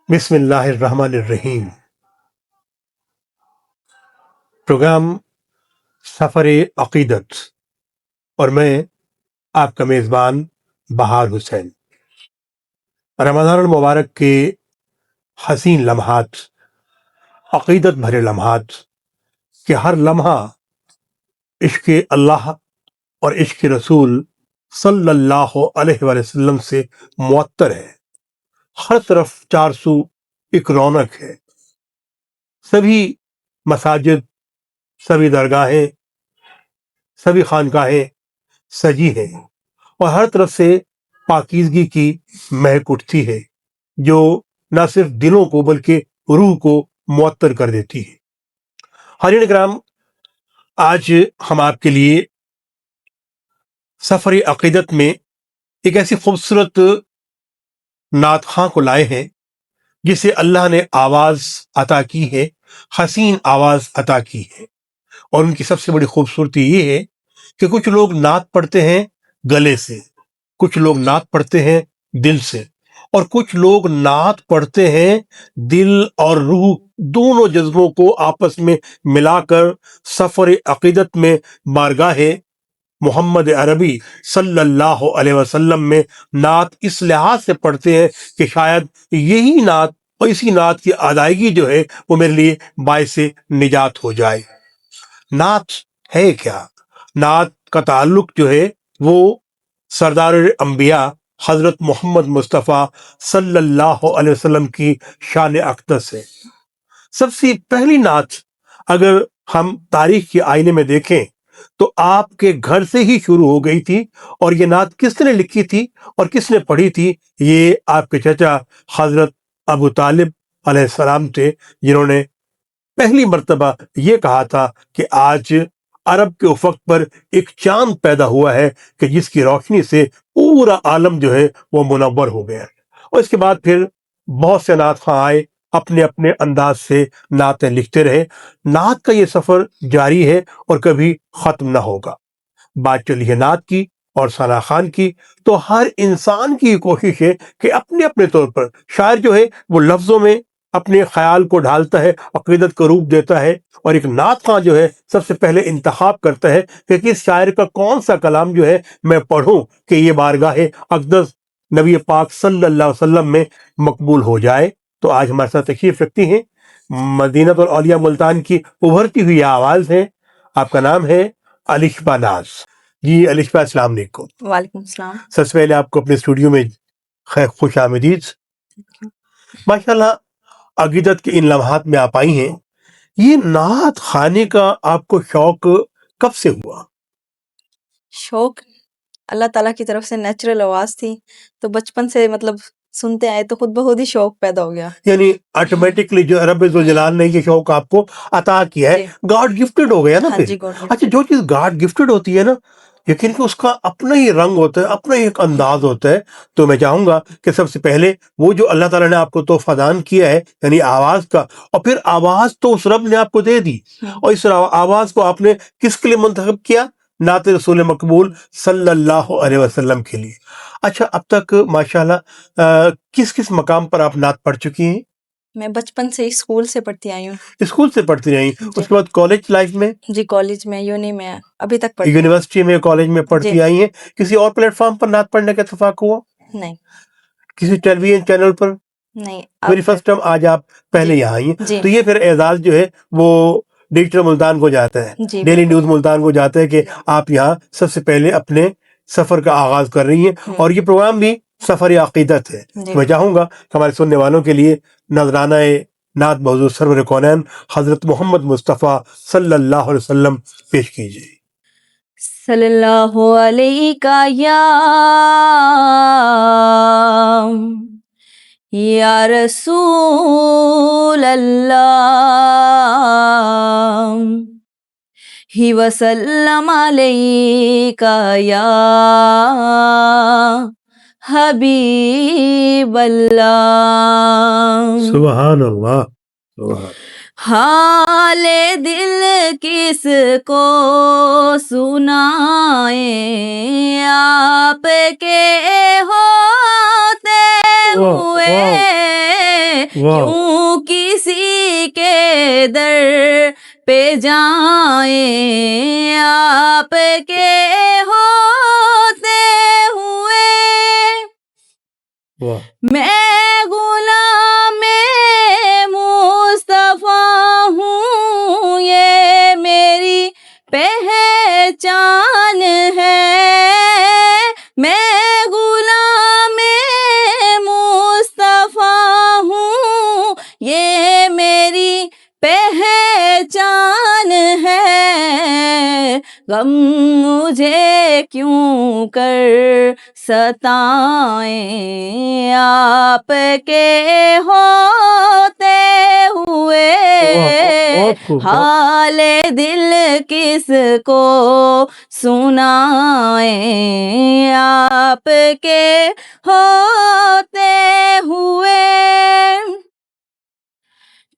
بسم اللہ الرحمن الرحیم۔ پروگرام سفر عقیدت اور میں آپ کا میزبان بہار حسین۔ رمضان المبارک کے حسین لمحات، عقیدت بھرے لمحات کہ ہر لمحہ عشق اللہ اور عشق رسول صلی اللہ علیہ وآلہ وسلم سے معطر ہے۔ ہر طرف چار سو ایک رونق ہے۔ سبھی مساجد، سبھی درگاہیں، سبھی خانقاہیں سجی ہیں اور ہر طرف سے پاکیزگی کی مہک اٹھتی ہے جو نہ صرف دلوں کو بلکہ روح کو معطر کر دیتی ہے۔ حاضرین کرام، آج ہم آپ کے لیے سفر عقیدت میں ایک ایسی خوبصورت نعت خواں کو لائے ہیں جسے اللہ نے آواز عطا کی ہے، حسین آواز عطا کی ہے۔ اور ان کی سب سے بڑی خوبصورتی یہ ہے کہ کچھ لوگ نعت پڑھتے ہیں گلے سے، کچھ لوگ نعت پڑھتے ہیں دل سے، اور کچھ لوگ نعت پڑھتے ہیں دل اور روح دونوں جذبوں کو آپس میں ملا کر سفر عقیدت میں بارگاہ محمد عربی صلی اللہ علیہ وسلم میں نعت اس لحاظ سے پڑھتے ہیں کہ شاید یہی نعت اور اسی نعت کی ادائیگی جو ہے وہ میرے لیے باعث نجات ہو جائے۔ نعت ہے کیا؟ نعت کا تعلق جو ہے وہ سردار انبیاء حضرت محمد مصطفیٰ صلی اللہ علیہ وسلم کی شان اقدس ہے۔ سب سے پہلی نعت اگر ہم تاریخ کے آئینے میں دیکھیں تو آپ کے گھر سے ہی شروع ہو گئی تھی، اور یہ نعت کس نے لکھی تھی اور کس نے پڑھی تھی؟ یہ آپ کے چچا حضرت ابو طالب علیہ السلام تھے، جنہوں نے پہلی مرتبہ یہ کہا تھا کہ آج عرب کے افق پر ایک چاند پیدا ہوا ہے کہ جس کی روشنی سے پورا عالم جو ہے وہ منور ہو گیا۔ اور اس کے بعد پھر بہت سے نعت خواں آئے، اپنے اپنے انداز سے نعتیں لکھتے رہے۔ نعت کا یہ سفر جاری ہے اور کبھی ختم نہ ہوگا۔ بات چلی ہے نعت کی اور ثنا خوان کی، تو ہر انسان کی کوشش ہے کہ اپنے اپنے طور پر شاعر جو ہے وہ لفظوں میں اپنے خیال کو ڈھالتا ہے، عقیدت کو روپ دیتا ہے، اور ایک نعت خواں جو ہے سب سے پہلے انتخاب کرتا ہے کہ کس شاعر کا کون سا کلام جو ہے میں پڑھوں کہ یہ بارگاہ اقدس نبی پاک صلی اللہ علیہ وسلم میں مقبول ہو جائے۔ تو آج ہمارے ساتھ تشریف رکھتی ہیں مدینہ الاولیاء ملتان کی ابھرتی ہوئی آواز ہے، آپ کا نام ہے الشبہ ناز۔ جی الشبہ، السلام علیکم۔ وعلیکم السلام۔ سب سے پہلے آپ کو اپنے اسٹوڈیو میں خیر خوش آمدید۔ ماشاءاللہ، عقیدت کے ان لمحات میں آپ آئی ہیں۔ یہ نعت خانے کا آپ کو شوق کب سے ہوا؟ شوق اللہ تعالیٰ کی طرف سے نیچرل آواز تھی، تو بچپن سے سنتے آئے تو خود بخود ہی شوق پیدا ہو گیا۔ یعنی آٹومیٹکلی جو رب ذوالجلال نے یہ شوق آپ کو عطا کیا ہے، گاڈ گفٹڈ ہو گیا نا ہاں پھر۔ جی، گاڈ اچھا، جو چیز گاڈ گفٹڈ ہوتی ہے نا، لیکن کہ اس کا اپنا ہی رنگ ہوتا ہے، اپنا ہی ایک انداز ہوتا ہے۔ تو میں چاہوں گا کہ سب سے پہلے وہ جو اللہ تعالیٰ نے آپ کو تحفہ دان کیا ہے یعنی آواز کا، اور پھر آواز تو اس رب نے آپ کو دے دی، اور اس آواز کو آپ نے کس کے لیے منتخب کیا؟ نعت رسول مقبول صلی اللہ علیہ وسلم کے لیے۔ اچھا، اب تک ماشاءاللہ کس کس مقام پر آپ نعت پڑھ چکی ہیں؟ میں بچپن سے اسکول سے پڑھتی آئی ہوں۔ اسکول سے پڑھتی رہی، اس کے بعد کالج لائف میں؟ جی، کالج میں، یونی میں ابھی تک پڑھتی ہوں۔ یونیورسٹی میں، کالج میں پڑھتی آئی ہیں۔ کسی اور پلیٹ فارم پر نعت پڑھنے کا اتفاق ہوا؟ نہیں۔ کسی ٹیلی ویژن چینل پر؟ نہیں۔ ویری فرسٹ ٹائم آج آپ پہلے یہاں آئی ہیں، تو یہ پھر اعزاز جو ہے وہ ڈیجیٹل ملتان کو جاتا ہے، ڈیلی نیوز ملتان کو جاتا ہے کہ آپ یہاں سب سے پہلے اپنے سفر کا آغاز کر رہی ہیں، اور یہ پروگرام بھی سفر عقیدت ہے۔ میں چاہوں گا کہ ہمارے سننے والوں کے لیے نذرانہ نعت بحضور سرور کونین حضرت محمد مصطفیٰ صلی اللہ علیہ وسلم پیش کیجیے۔ صلی اللہ علیہ یا رسول اللہ ہی وسلم علیکہ یا حبیب اللہ۔ سبحان اللہ، سبحان۔ حال دل کس کو سنائیں آپ کے ہوتے ہوئے، واہ کیوں کسی کے در پہ جائیں آپ کے ہوتے ہوئے واہ میں غلام مصطفیٰ ہوں یہ میری پہچان ہے میں غلام مصطفیٰ ہوں یہ میری پہچان ہے غم مجھے کیوں کر ستائیں آپ کے ہوتے ہوئے بہت خوب حال دل کس کو سنائیں آپ کے ہوتے ہوئے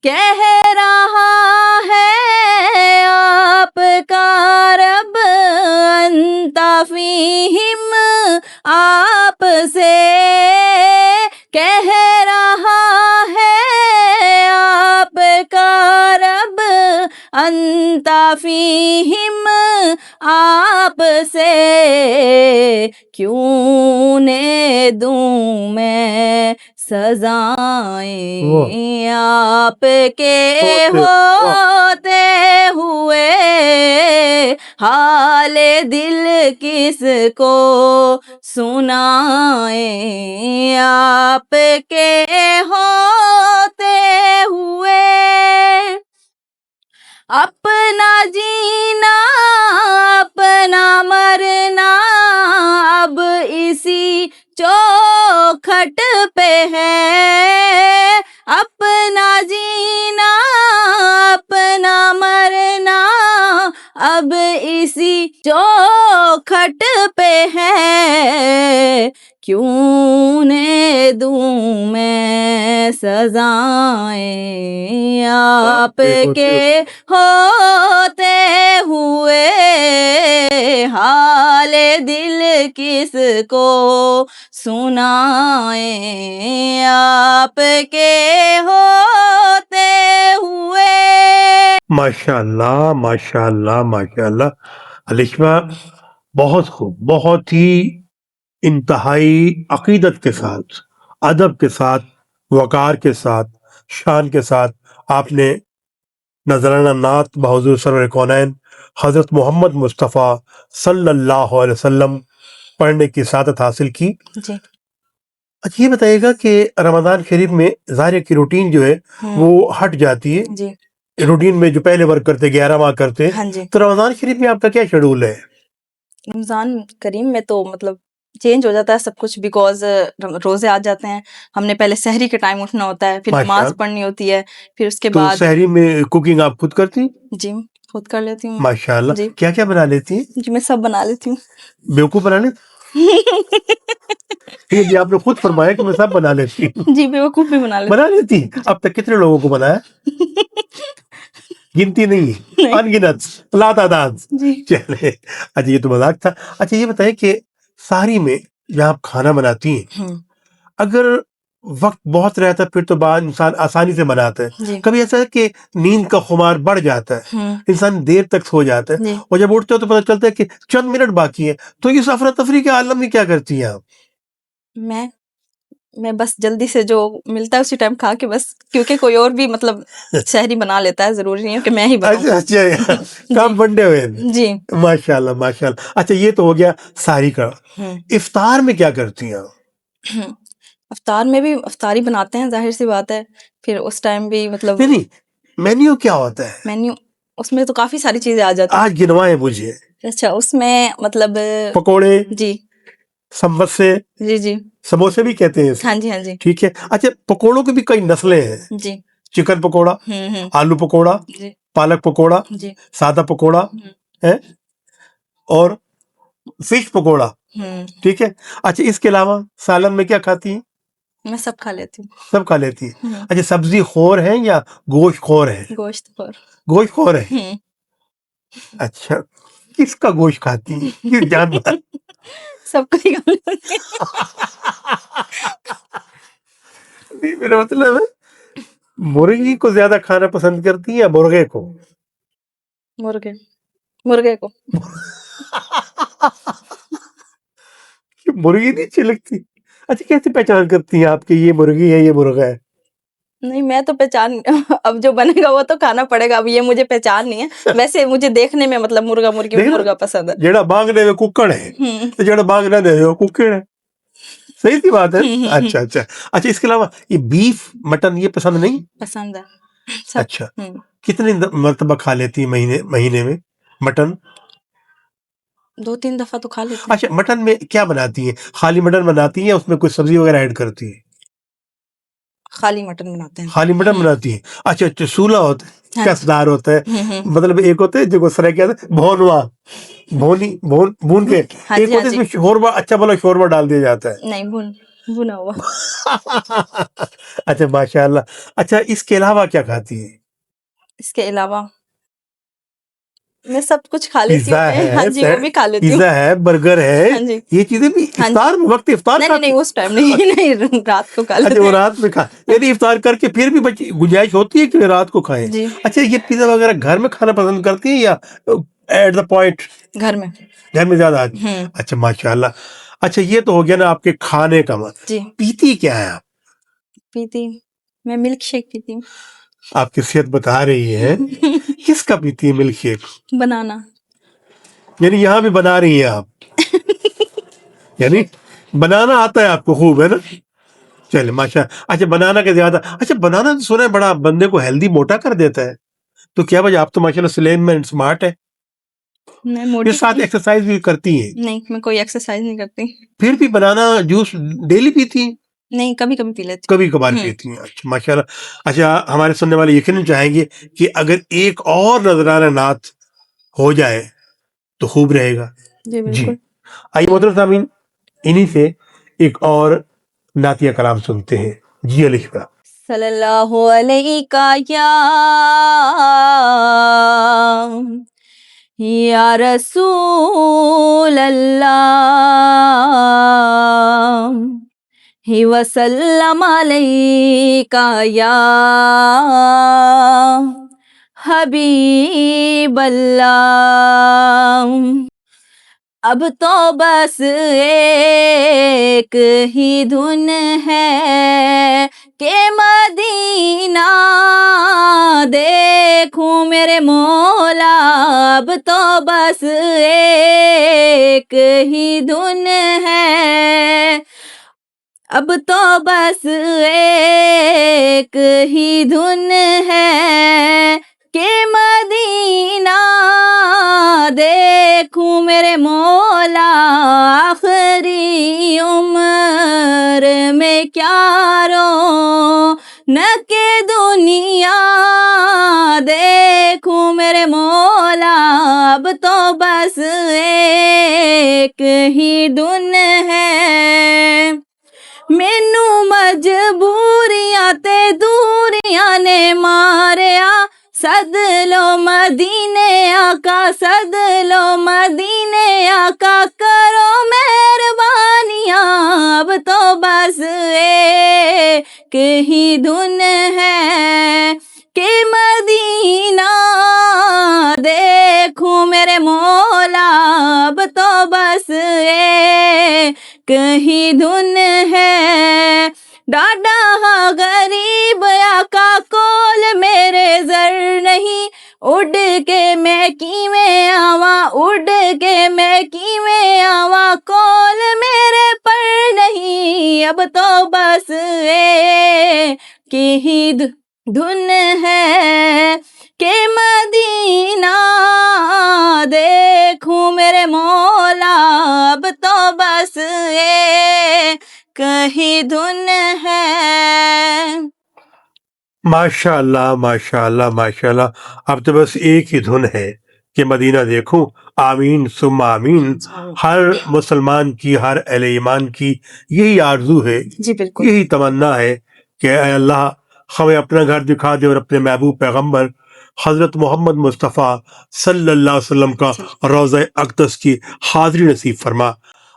کہہ رہا ہے آپ کا رب انت فیہم آپ سے کہہ رہا ہے آپ کا رب انت فیہم آپ سے کیوں نہ دوں میں سزائیں آپ کے ہوتے ہوئے حال دل کس کو سنائیں آپ کے ہوتے ہوئے اپنا جینا اپنا مرنا اب اسی چوکھٹ پہ ہے اپنا جینا اپنا مرنا اب اسی چوکھٹ پہ ہے کیوں نہ دوں میں سزائیں آپ کے ہوتے ہوئے حال دل کس کو سنائیں آپ کے ہوتے ہوئے ماشاء اللہ ماشاء اللہ ماشاء اللہ علیشمہ بہت خوب بہت ہی انتہائی عقیدت کے ساتھ ادب کے ساتھ وقار کے ساتھ شان کے ساتھ آپ نے نذرانہ نعت بحضور سرور کونین حضرت محمد مصطفیٰ صلی اللہ علیہ وسلم پڑھنے کی سعادت حاصل کی جی اچھا یہ بتائیے گا کہ رمضان شریف میں ظاہر کی روٹین جو ہے وہ ہٹ جاتی ہے جی روٹین میں جو پہلے ورک کرتے 11 ماہ کرتے ہاں جی تو رمضان شریف میں آپ کا کیا شیڈول ہے؟ رمضان کریم میں تو مطلب چینج ہو جاتا ہے سب کچھ بیکاز روزے آ جاتے ہیں ہم نے پہلے سحری کے ٹائم اٹھنا ہوتا ہے پھر نماز پڑھنی ہوتی ہے پھر اس کے تو بعد سحری میں کوکنگ آپ خود کرتی؟ جی خود کر لیتی ہوں ماشاء اللہ جی کیا کیا بنا لیتی ہیں؟ جی میں سب بنا لیتی ہوں بیوقوف بنا لیتی جی آپ نے خود فرمایا کہ میں سب بنا لیتی ہوں جی بیوقوف بھی بنا لیتی ہیں اب تک کتنے لوگوں کو بنایا؟ گنتی نہیں انگنت لا تعداد جی چلے اچھا یہ تو مذاق تھا اچھا یہ بتائیں کہ سحری میں جہاں آپ کھانا بناتی ہیں اگر وقت بہت رہتا ہے پھر تو بعد انسان آسانی سے بناتا ہے جی کبھی ایسا ہے کہ نیند کا خمار بڑھ جاتا ہے انسان دیر تک سو جاتا ہے جی اور جب اٹھتے ہو تو پتہ چلتا ہے کہ چند منٹ باقی ہے تو اس افراتفری کے عالم میں کیا کرتی ہیں آپ؟ میں بس جلدی سے جو ملتا ہے اسی ٹائم کھا کے بس کیونکہ کوئی اور بھی مطلب سحری بنا لیتا ہے ضروری نہیں ہے کہ میں ہی بناؤں اچھا کام بنڈے ہوئے ہیں جی ماشاء اللہ ماشاء اللہ اچھا یہ تو ہو گیا سحری کا افطار میں کیا کرتی ہیں آپ؟ افطار میں بھی افطاری بناتے ہیں ظاہر سی بات ہے پھر اس ٹائم بھی مطلب نہیں مینیو کیا ہوتا ہے مینیو اس میں تو کافی ساری چیزیں آ جاتی ہیں آج گنوائیں مجھے اچھا اس میں مطلب پکوڑے جی سموسے جی جی سموسے بھی کہتے ہیں ہاں جی ہاں جی ٹھیک ہے اچھا پکوڑوں کی بھی کئی نسلیں ہیں جی چکن پکوڑا آلو پکوڑا جی پالک پکوڑا جی سادہ پکوڑا ہے اور فش پکوڑا ٹھیک ہے اچھا اس کے علاوہ سالن میں کیا کھاتی ہیں؟ میں سب کھا لیتی ہوں سب کھا لیتی ہیں اچھا سبزی خور ہیں یا گوشت خور ہیں؟ گوشت خور گوشت خور ہے اچھا کس کا گوشت کھاتی ہیں کس جانور سب کو ہی میرا مطلب ہے مرغی کو زیادہ کھانا پسند کرتی ہیں یا مرغے کو؟ مرغے کو. مرغی نہیں اچھی لگتی؟ اچھا کیسے پہچان کرتی ہیں آپ کہ یہ مرغی ہے یہ مرغا ہے؟ نہیں میں تو پہچان اب جو بنے گا وہ تو کھانا پڑے گا. اب یہ مجھے پہچان نہیں ہے, ویسے مجھے دیکھنے میں مطلب مرغا مرغا پسند ہے. جڑا بانگنے میں ککڑ ہے تو جڑا بانگنا نہیں وہ ککڑ ہے. صحیح سی بات ہے. اچھا اچھا اچھا, اس کے علاوہ یہ بیف مٹن یہ پسند نہیں؟ پسند ہے. اچھا, کتنی مرتبہ کھا لیتی مہینے میں مٹن؟ 2-3 دفعہ تو کھا لیتے ہیں. اچھا, مٹن میں کیا بناتی ہیں؟ خالی مٹن بناتی ہیں یا اس میں کوئی سبزی وغیرہ ایڈ کرتی ہیں؟ خالی مٹن بناتے ہیں. خالی مٹن بناتی ہیں. اچھا اچھا, سولا ہوتا ہے, کسدار ہوتا ہے, مطلب ایک ہوتا ہے جو سرے کیا بھونوا بھون کے, ایک ہوتا ہے اس میں شوربا, اچھا بھلا شوربا ڈال دیا جاتا ہے. نہیں بھنا ہوا. اچھا ماشاء اللہ. اچھا, اس کے علاوہ کیا کھاتی ہے؟ اس کے علاوہ میں سب کچھ کھا لیتی ہوں. ہاں جی, وہ بھی کھا لیتی ہوں. پیزا ہے, برگر ہے, یہ چیزیں بھی افطار میں, وقت افطار نہیں اس ٹائم نہیں, رات کو کھا لیتے ہیں. اچھا, وہ رات میں کھا, یعنی افطار کر کے پھر بھی گنجائش ہوتی ہے کہ رات کو کھائیں. اچھا, یہ پیزا وغیرہ گھر میں کھانا پسند کرتی ہیں یا ایٹ دا پوائنٹ گھر میں زیادہ آتی؟ اچھا ماشاء اللہ. اچھا, یہ تو ہو گیا نا آپ کے کھانے کا. جی, پیتی کیا ہے آپ؟ پیتی میں ملک شیک پیتی ہوں. آپ کی صحت بتا رہی ہے. کس کا پیتی ہے ملک شیک؟ بنانا. یعنی یہاں بھی بنا رہی ہیں آپ؟ یعنی بنانا آتا ہے آپ کو خوب, ہے نا؟ چلے ماشاء. اچھا, بنانا کے زیادہ, اچھا بنانا تو سنا ہے بڑا بندے کو ہیلدی موٹا کر دیتا ہے, تو کیا وجہ؟ آپ تو ماشاء اللہ سلیم میں اسمارٹ ہے. یہ ساتھ ایکسرسائز بھی کرتی ہیں؟ نہیں, میں کوئی ایکسرسائز نہیں کرتی. پھر بھی بنانا جوس ڈیلی پیتی ہیں؟ نہیں, کبھی کبھی پی لیتی, کبھی کبھار پیتی ہیں. اچھا ماشاء اللہ. اچھا, ہمارے سننے والے یقیناً چاہیں گے کہ اگر ایک اور نذرانہ نعت ہو جائے تو خوب رہے گا. جی, آئیے محترم سامعین, انہی سے ایک اور نعتیہ کلام سنتے ہیں. جی الشفا. صلی اللہ علیہ یا رسول اللہ وسلم علیکہ یا حبیب اللہ. اب تو بس ایک ہی دھن ہے کہ مدینہ دیکھوں میرے مولا. اب تو بس ایک ہی دھن ہے, اب تو بس ایک ہی دھن ہے کہ مدینہ دیکھوں میرے مولا. آخری عمر میں کیا رونق دنیا دیکھوں میرے مولا. اب تو بس ایک ہی دن ہے, مینو مجبوریاں تے دوریاں نے ماریا. سد لو مدینے آقا, سد لو مدینے آقا, کرو مہربانیاں. اب تو بس ایک ہی دھن ہے کہ مدینہ دیکھوں میرے مولا. اب تو بس ایک ہی دھن ہے, ڈاڈا ہاں غریب آقا کول میرے زر نہیں. اڑ کے میں کیویں آواں, اڑ کے میں کیویں آواں, کول میرے پر نہیں. اب تو بس ایک ہی دھن ہے کہ مدینہ دیکھوں میرے مولا. اب تو بس ایک ہی دھن ہے. ماشاء اللہ ماشاء اللہ ماشاء اللہ. اب تو بس ایک ہی دھن ہے کہ مدینہ دیکھوں. آمین ثم آمین. ہر مسلمان کی, ہر اہل ایمان کی یہی آرزو ہے, جی بالکل, یہی تمنا ہے کہ اے اللہ ہمیں اپنا گھر دکھا دے اور اپنے محبوب پیغمبر حضرت محمد مصطفیٰ صلی اللہ علیہ وسلم کا روضہ اقدس کی حاضری نصیب فرما.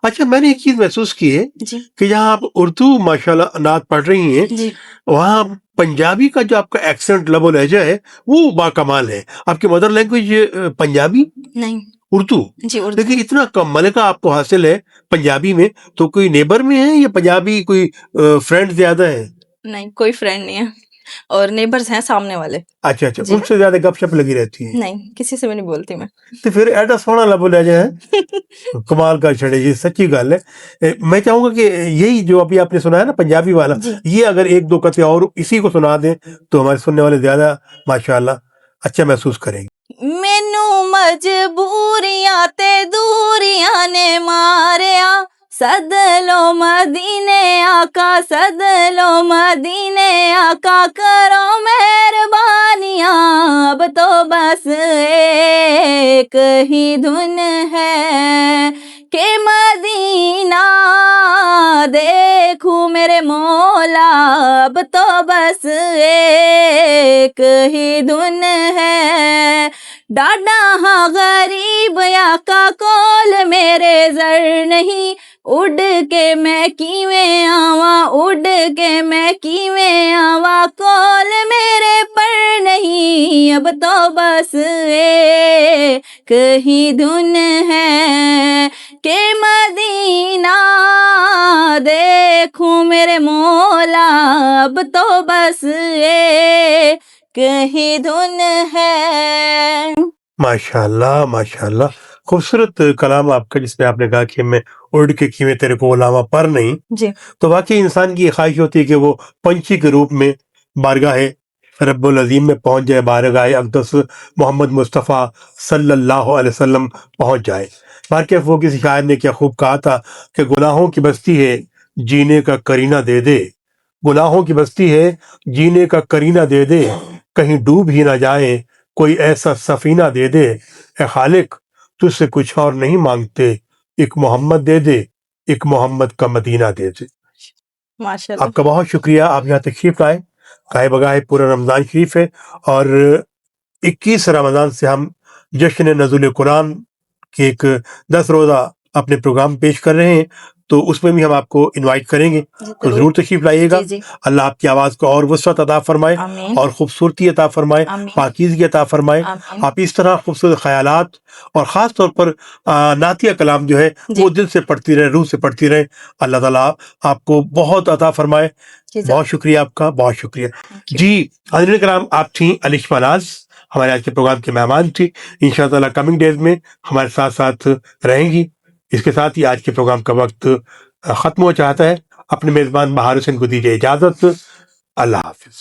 اچھا میں نے ایک چیز محسوس کی ہے جی کہ جہاں آپ اردو ماشاءاللہ نعت پڑھ رہی ہیں جی وہاں پنجابی کا جو آپ کا ایکسنٹ لب و لہجہ ہے وہ با کمال ہے. آپ کی مدر لینگویج پنجابی نہیں اردو؟ جی اردو لیکن اتنا کم ملکہ آپ کو حاصل ہے پنجابی میں، تو کوئی نیبر میں ہے یا پنجابی کوئی فرینڈ زیادہ ہے؟ نہیں کوئی فرینڈ نہیں ہے اور نیبرز ہیں سامنے والے. اچھا اچھا، جی ان سے زیادہ گپ شپ لگی رہتی ہے؟ نہیں کسی سے بھی نہیں بولتی میں. تو پھر ایڈا سونا لب و لہجہ ہے، کمال کا چھڑے جی، سچی گل ہے. میں چاہوں گا کہ یہی جو ابھی آپ نے سنا ہے نا پنجابی والا، جی یہ اگر ایک دو قطعے اور اسی کو سنا دیں تو ہمارے سننے والے زیادہ ماشاءاللہ اچھا محسوس کریں گے. مینوں مجبوریاں تے دوریاں نے ماریا، سد لو مدینے آقا، سد لو مدینے آقا، کرو مہربانیاں، اب تو بس ایک ہی دھن ہے کہ مدینہ دیکھوں میرے مولا، اب تو بس ایک ہی دھن ہے. ڈاڈا ہاں غریب آقا کول میرے زر نہیں، اڑ کے میں کیویں آواں، اڑ کے میں کیویں آواں، کول میرے پر نہیں، اب تو بس ایک ہی دھن ہے کہ مدینہ دیکھوں میرے مولا، اب تو بس ایک ہی دھن ہے. ماشاءاللہ ماشاءاللہ، خوبصورت کلام آپ کا، جس میں آپ نے کہا کہ میں اڑ کے کیویں تیرے کو علاوہ پر نہیں. جی تو واقعی انسان کی یہ خواہش ہوتی ہے کہ وہ پنچھی کے روپ میں بارگاہ رب العظیم میں پہنچ جائے، بارگاہ اقدس محمد مصطفیٰ صلی اللہ علیہ وسلم پہنچ جائے. واقعی وہ کسی شاعر نے کیا خوب کہا تھا کہ گناہوں کی بستی ہے جینے کا کرینہ دے دے، گناہوں کی بستی ہے جینے کا کرینہ دے دے، کہیں ڈوب ہی نہ جائیں کوئی ایسا سفینہ دے دے. اے خالق تجھ سے کچھ اور نہیں مانگتے، ایک محمد دے دے، ایک محمد کا مدینہ دے دے. ماشاء اللہ. آپ کا بہت شکریہ، آپ یہاں تشریف لائے. گاہے بگاہے پورا رمضان شریف ہے اور 21 رمضان سے ہم جشن نزول قرآن کے ایک 10 روزہ اپنے پروگرام پیش کر رہے ہیں، تو اس میں بھی ہم آپ کو انوائٹ کریں گے، تو ضرور تشریف لائیے گا. جی جی اللہ آپ کی آواز کو اور وسعت عطا فرمائے آمین اور خوبصورتی عطا فرمائے، آمین پاکیزگی عطا فرمائے. آمین. آپ اس طرح خوبصورت خیالات اور خاص طور پر نعتیہ کلام جو ہے جی وہ دل سے پڑھتی رہے، روح سے پڑھتی رہے. اللہ تعالیٰ آپ کو بہت عطا فرمائے. جی سر. بہت شکریہ آپ کا، بہت شکریہ. Thank you. جی حضرت کرام، آپ تھیں الشفا ناز، ہمارے آج کے پروگرام کے مہمان تھی. انشاءاللہ کمنگ ڈیز میں ہمارے ساتھ ساتھ رہیں گی. اس کے ساتھ ہی آج کے پروگرام کا وقت ختم ہو چاہتا ہے. اپنے میزبان بہار حسین کو دیجیے اجازت. اللہ حافظ.